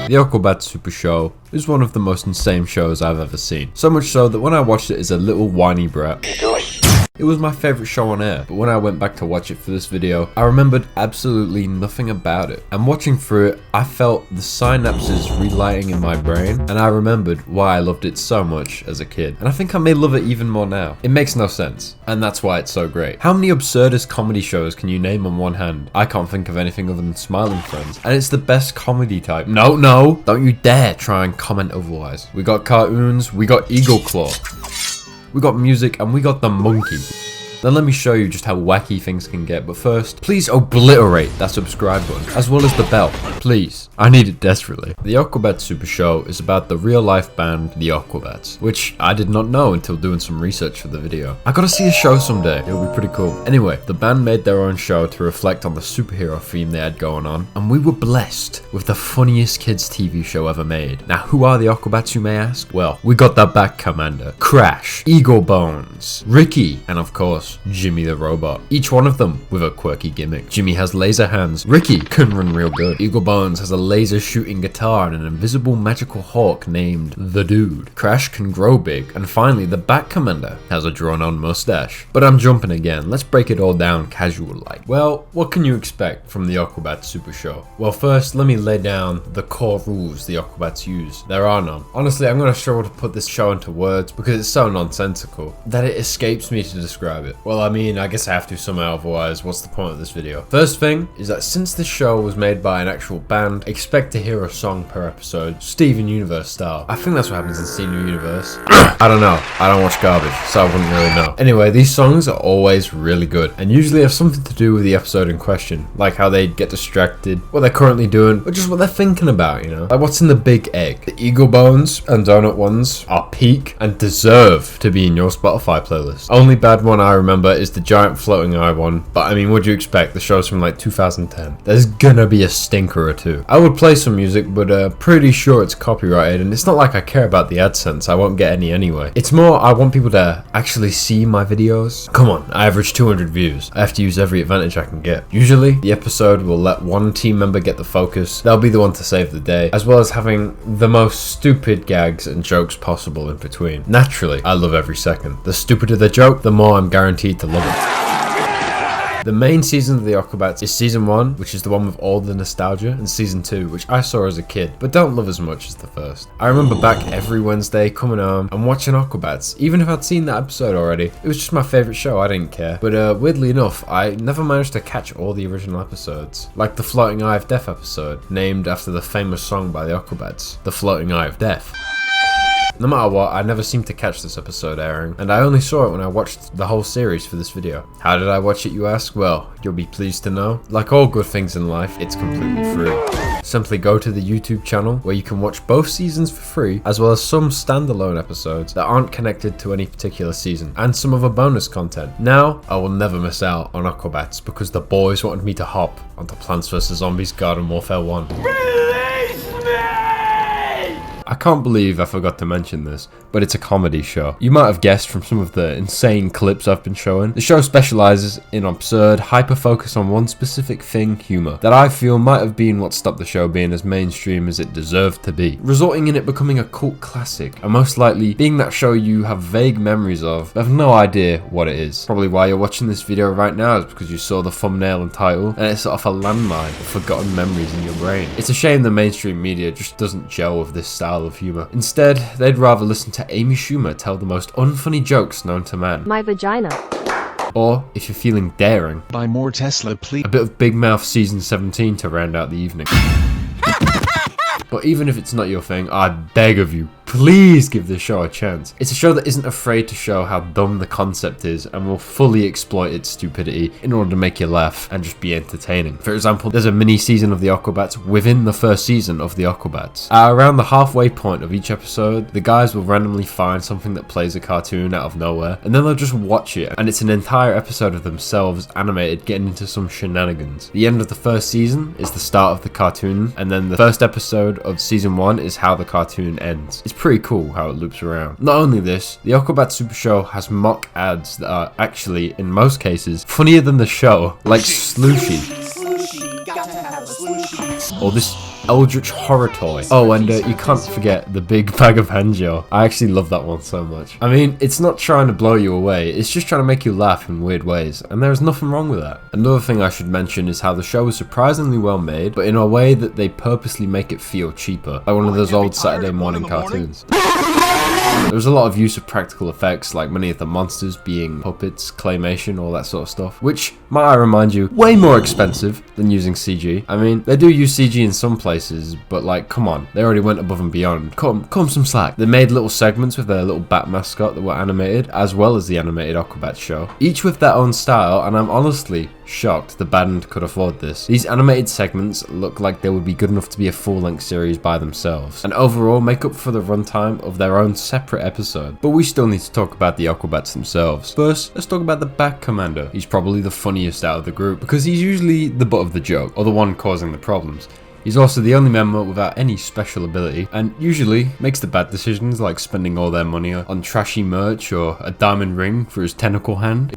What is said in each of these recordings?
The AQUABATS Super Show is one of the most insane shows I've ever seen. So much so that when I watched it as a little whiny brat, it was my favourite show on air. But when I went back to watch it for this video, I remembered absolutely nothing about it. And watching through it, I felt the synapses relighting in my brain, and I remembered why I loved it so much as a kid. And I think I may love it even more now. It makes no sense, and that's why it's so great. How many absurdist comedy shows can you name on one hand? I can't think of anything other than Smiling Friends, and it's the best comedy type. No, don't you dare try and comment otherwise. We got cartoons, we got Eagle Claw, we got music, and we got the monkey. Then let me show you just how wacky things can get, but first, please obliterate that subscribe button, as well as the bell, please. I need it desperately. The AQUABATS Super Show is about the real life band, the AQUABATS, which I did not know until doing some research for the video. I gotta see a show someday, it'll be pretty cool. Anyway, the band made their own show to reflect on the superhero theme they had going on, and we were blessed with the funniest kids TV show ever made. Now, who are the AQUABATS, you may ask? Well, we got the Bat Commander, Crash, Eagle Bones, Ricky, and of course, Jimmy the Robot. Each one of them with a quirky gimmick. Jimmy has laser hands, Ricky can run real good, Eagle Bones has a laser shooting guitar and an invisible magical hawk named The Dude. Crash can grow big, and finally the Bat Commander has a drawn on mustache. But I'm jumping again, let's break it all down casual like. Well, what can you expect from the AQUABATS Super Show? Well, first let me lay down the core rules the AQUABATS use. There are none. Honestly, I'm gonna struggle to put this show into words because it's so nonsensical that it escapes me to describe it. Well, I mean, I guess I have to somehow, otherwise what's the point of this video? First thing is that since this show was made by an actual band, expect to hear a song per episode, Steven Universe style. I think that's what happens in Steven Universe. I don't know, I don't watch garbage, so I wouldn't really know. Anyway, these songs are always really good, and usually have something to do with the episode in question, like how they get distracted, what they're currently doing, or just what they're thinking about, you know? Like what's in the big egg. The Eagle Bones and Donut ones are peak and deserve to be in your Spotify playlist. Only bad one I remember is the giant floating eye one, but I mean, what do you expect? The show's from like 2010. There's gonna be a stinker or two. I would play some music, but pretty sure it's copyrighted, and it's not like I care about the AdSense. I won't get any anyway. It's more I want people to actually see my videos. Come on, I average 200 views. I have to use every advantage I can get. Usually, the episode will let one team member get the focus. They'll be the one to save the day, as well as having the most stupid gags and jokes possible in between. Naturally, I love every second. The stupider the joke, the more I'm guaranteed to love it. The main season of the AQUABATS is season 1, which is the one with all the nostalgia, and season 2, which I saw as a kid, but don't love as much as the first. I remember back every Wednesday coming home and watching AQUABATS, even if I'd seen that episode already. It was just my favourite show, I didn't care. But weirdly enough, I never managed to catch all the original episodes. Like the Floating Eye of Death episode, named after the famous song by the AQUABATS, The Floating Eye of Death. No matter what, I never seemed to catch this episode airing, and I only saw it when I watched the whole series for this video. How did I watch it, you ask? Well, you'll be pleased to know, like all good things in life, it's completely free. Simply go to the YouTube channel where you can watch both seasons for free, as well as some standalone episodes that aren't connected to any particular season, and some other bonus content. Now, I will never miss out on AQUABATS because the boys wanted me to hop onto Plants vs Zombies Garden Warfare 1. I can't believe I forgot to mention this, but it's a comedy show. You might have guessed from some of the insane clips I've been showing. The show specializes in absurd, hyper-focus on one specific thing humor that I feel might have been what stopped the show being as mainstream as it deserved to be, resulting in it becoming a cult classic, and most likely being that show you have vague memories of, but have no idea what it is. Probably why you're watching this video right now is because you saw the thumbnail and title, and it's sort of a landmine of forgotten memories in your brain. It's a shame the mainstream media just doesn't gel with this style of humor. Instead, they'd rather listen to Amy Schumer tell the most unfunny jokes known to man. My vagina. Or, if you're feeling daring, buy more Tesla, please. A bit of Big Mouth season 17 to round out the evening. But even if it's not your thing, I beg of you, please give this show a chance. It's a show that isn't afraid to show how dumb the concept is and will fully exploit its stupidity in order to make you laugh and just be entertaining. For example, there's a mini season of the AQUABATS within the first season of the AQUABATS. At around the halfway point of each episode, the guys will randomly find something that plays a cartoon out of nowhere, and then they'll just watch it, and it's an entire episode of themselves animated getting into some shenanigans. The end of the first season is the start of the cartoon, and then the first episode of season 1 is how the cartoon ends. It's pretty cool how it loops around. Not only this, the AQUABATS Super Show has mock ads that are actually, in most cases, funnier than the show, like Slooshy. Or this eldritch horror toy. Oh, and you can't forget the big bag of Hanjo. I actually love that one so much. I mean, it's not trying to blow you away, it's just trying to make you laugh in weird ways, and there's nothing wrong with that. Another thing I should mention is how the show is surprisingly well made, but in a way that they purposely make it feel cheaper, like one of those old Saturday morning cartoons. There was a lot of use of practical effects, like many of the monsters being puppets, claymation, all that sort of stuff, which, might I remind you, way more expensive than using CG. I mean, they do use CG in some places, but like, come on, they already went above and beyond. Come some slack. They made little segments with their little bat mascot that were animated, as well as the animated AQUABATS show, each with their own style, and I'm honestly shocked the band could afford this. These animated segments look like they would be good enough to be a full-length series by themselves, and overall make up for the runtime of their own separate episode. But we still need to talk about the AQUABATS themselves. First, let's talk about the Bat Commander. He's probably the funniest out of the group, because he's usually the butt of the joke, or the one causing the problems. He's also the only member without any special ability, and usually makes the bad decisions like spending all their money on trashy merch or a diamond ring for his tentacle hand.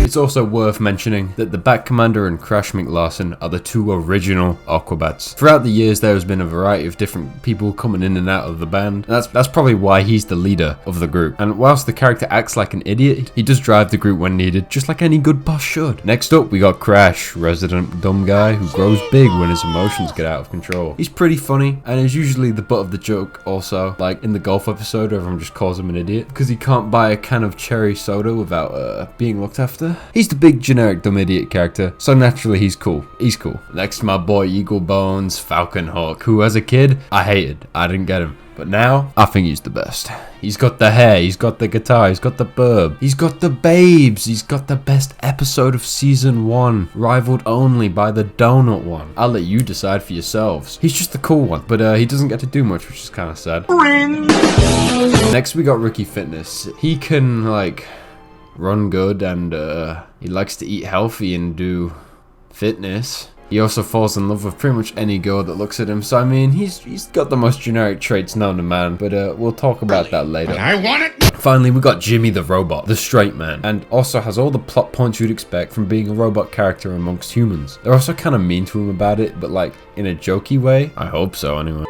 It's also worth mentioning that the Bat Commander and Crash McLarson are the two original AQUABATS. Throughout the years there has been a variety of different people coming in and out of the band, and that's probably why he's the leader of the group. And whilst the character acts like an idiot, he does drive the group when needed, just like any good boss should. Next up we got Crash, resident dumb guy who grows big when his emotions get out of control. He's pretty funny and is usually the butt of the joke also, like in the golf episode where everyone just calls him an idiot because he can't buy a can of cherry soda without being looked after. He's the big generic dumb idiot character, so naturally he's cool. He's cool. Next, my boy Eagle Bones, Falcon Hawk, who as a kid, I hated. I didn't get him. But now, I think he's the best. He's got the hair, he's got the guitar, he's got the burb, he's got the babes, he's got the best episode of season 1, rivaled only by the donut one. I'll let you decide for yourselves. He's just the cool one, but he doesn't get to do much, which is kind of sad. Next, we got Ricky Fitness. He can, like, run good, and he likes to eat healthy and do fitness. He also falls in love with pretty much any girl that looks at him, so I mean, he's got the most generic traits known to man, but we'll talk about that later. I want it! Finally, we got Jimmy the Robot, the straight man, and also has all the plot points you'd expect from being a robot character amongst humans. They're also kind of mean to him about it, but like, in a jokey way. I hope so, anyway.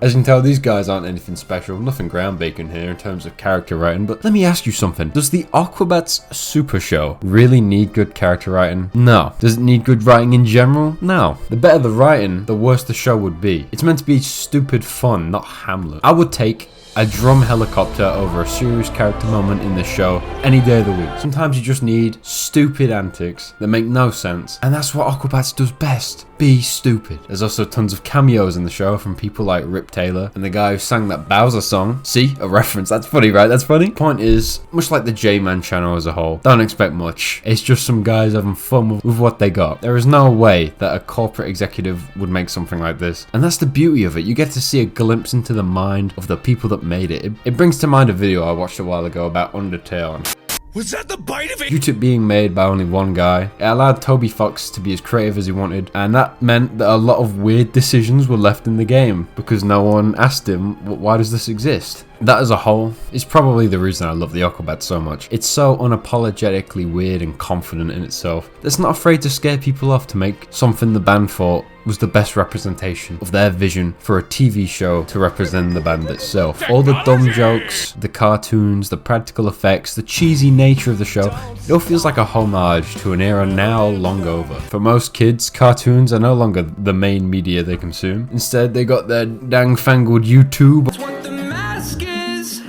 As you can tell, these guys aren't anything special, nothing groundbreaking here in terms of character writing, but let me ask you something. Does the AQUABATS Supershow really need good character writing? No. Does it need good writing in general? No. The better the writing, the worse the show would be. It's meant to be stupid fun, not Hamlet. I would take a drum helicopter over a serious character moment in the show any day of the week. Sometimes you just need stupid antics that make no sense, and that's what AQUABATS does best. Be stupid. There's also tons of cameos in the show from people like Rip Taylor and the guy who sang that Bowser song. See? A reference. That's funny, right? That's funny. Point is, much like the JayMan channel as a whole, don't expect much. It's just some guys having fun with what they got. There is no way that a corporate executive would make something like this. And that's the beauty of it. You get to see a glimpse into the mind of the people that made it. It brings to mind a video I watched a while ago about Undertale. Was that the bite of it? Due to it being made by only one guy, it allowed Toby Fox to be as creative as he wanted, and that meant that a lot of weird decisions were left in the game because no one asked him, why does this exist? That as a whole is probably the reason I love the AQUABATS so much. It's so unapologetically weird and confident in itself. It's not afraid to scare people off to make something the band thought was the best representation of their vision for a TV show to represent the band itself. All the dumb jokes, the cartoons, the practical effects, the cheesy nature of the show, it all feels like a homage to an era now long over. For most kids, cartoons are no longer the main media they consume. Instead, they got their dang-fangled YouTube. That's what the mask is.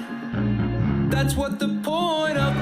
That's what the point of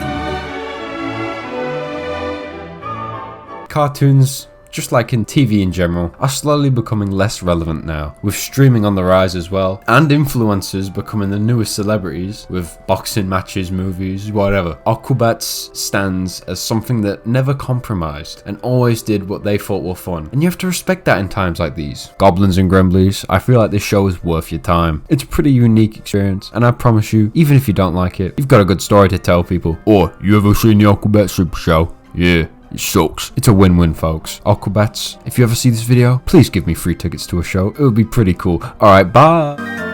the cartoons, just like in TV in general, are slowly becoming less relevant now, with streaming on the rise as well, and influencers becoming the newest celebrities, with boxing matches, movies, whatever. AQUABATS stands as something that never compromised, and always did what they thought were fun, and you have to respect that in times like these. Goblins and Gremblins, I feel like this show is worth your time. It's a pretty unique experience, and I promise you, even if you don't like it, you've got a good story to tell people. Or, you ever seen the AQUABATS Super Show? Yeah. It sucks. It's a win-win, folks. AQUABATS, if you ever see this video, please give me free tickets to a show. It would be pretty cool. Alright, bye!